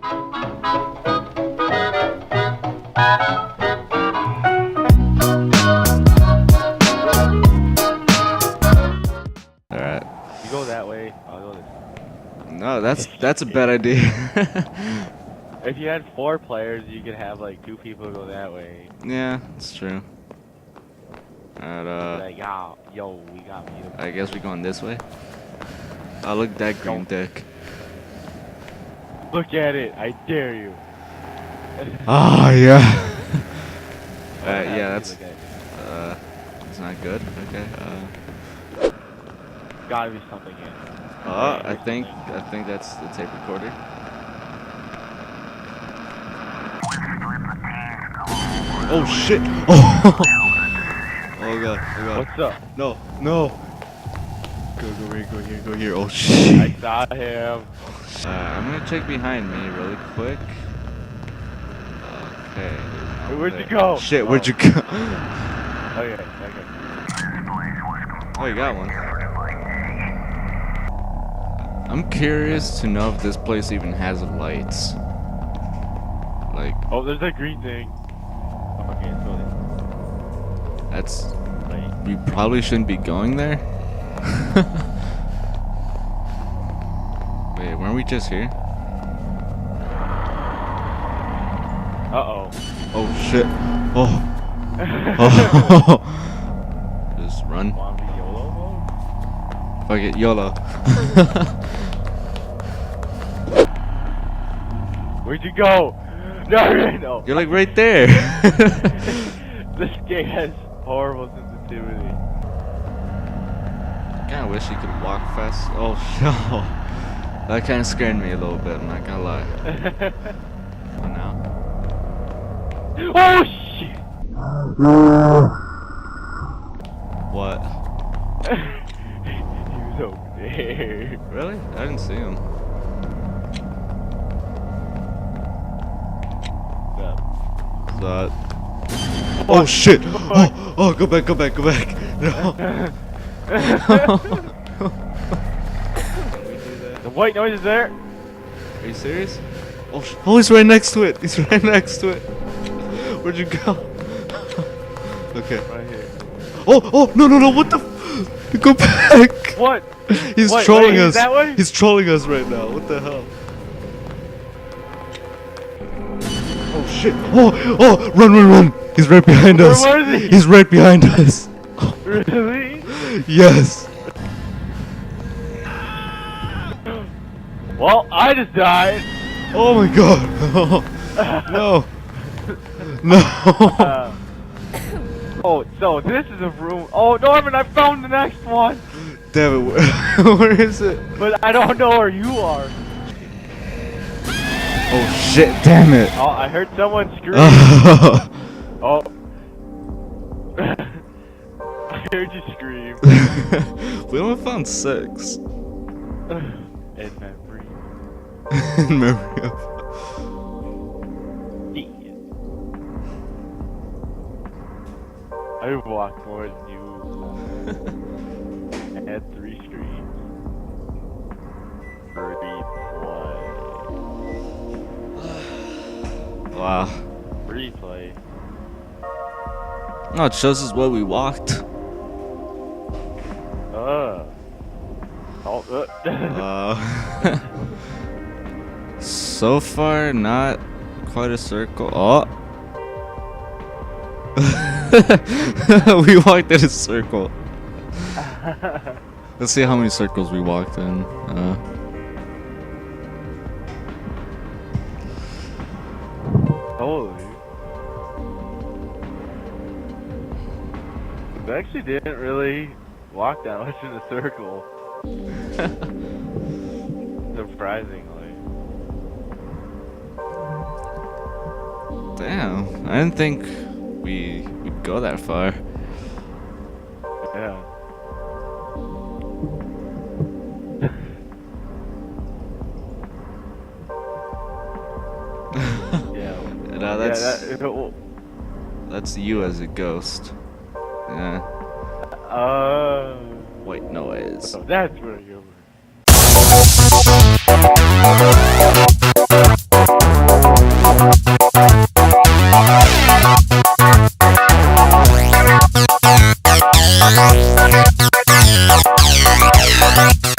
Alright. You go that way, I'll go this way. No, that's a bad idea. If you had 4 players, you could have like 2 people go that way. Yeah, it's true. Alright, Like, yo, we got me. I guess we're going this way. Oh, look at that green dick. Look at it, I dare you. Oh, yeah. Yeah, that's it's not good. Okay. Gotta be something in. I think that's the tape recorder. Oh shit! Oh! Oh god! Oh god! What's up? No! No! Go here! Oh shit! I saw him. I'm gonna check behind me really quick. Okay. Hey, where'd you go? Shit! Where'd you go? Okay. Oh, you got one. I'm curious to know if this place even has lights. Like. Oh, there's that green thing. Okay, so That's. wait. We probably shouldn't be going there. Wait, weren't we just here? Uh-oh. Oh shit. Oh. Oh. Just run. Wanna be YOLO mode? Fuck it, YOLO. Where'd you go? No. You're like right there. This game has horrible sensitivity. Kinda wish you could walk fast. Oh no. That kinda scared me a little bit, I'm not gonna lie. Oh no. Oh shit! What? He was over there. Really? I didn't see him. That. Oh shit! Oh, go back. No. The white noise is there. Are you serious? Oh, he's right next to it. Where'd you go? Okay. Right here. Oh, no, what the go back! What? He's What, trolling wait, us. that way? He's trolling us right now. What the hell? Oh shit! Oh, run! He's right behind us. Where was he? He's right behind us. Really? Yes. Well, I just died. Oh my god. No. Oh, so this is a room. Oh, Norman, I found the next one. Damn it. Where is it? But I don't know where you are. Oh shit! Damn it. Oh, I heard someone scream. Oh. I heard you scream. We only found 6. In memory. In memory of. I walked more than you. I had 3 screams. Wow. Replay. No, it shows us where we walked. So far, not quite a circle. Oh. We walked in a circle. Let's see how many circles we walked in. Holy. I actually didn't really walk that much in a circle. Surprisingly. Damn, I didn't think we'd go that far. Yeah. Yeah. No, Yeah, that's you as a ghost. Yeah. White noise. So that's where you were. Bye.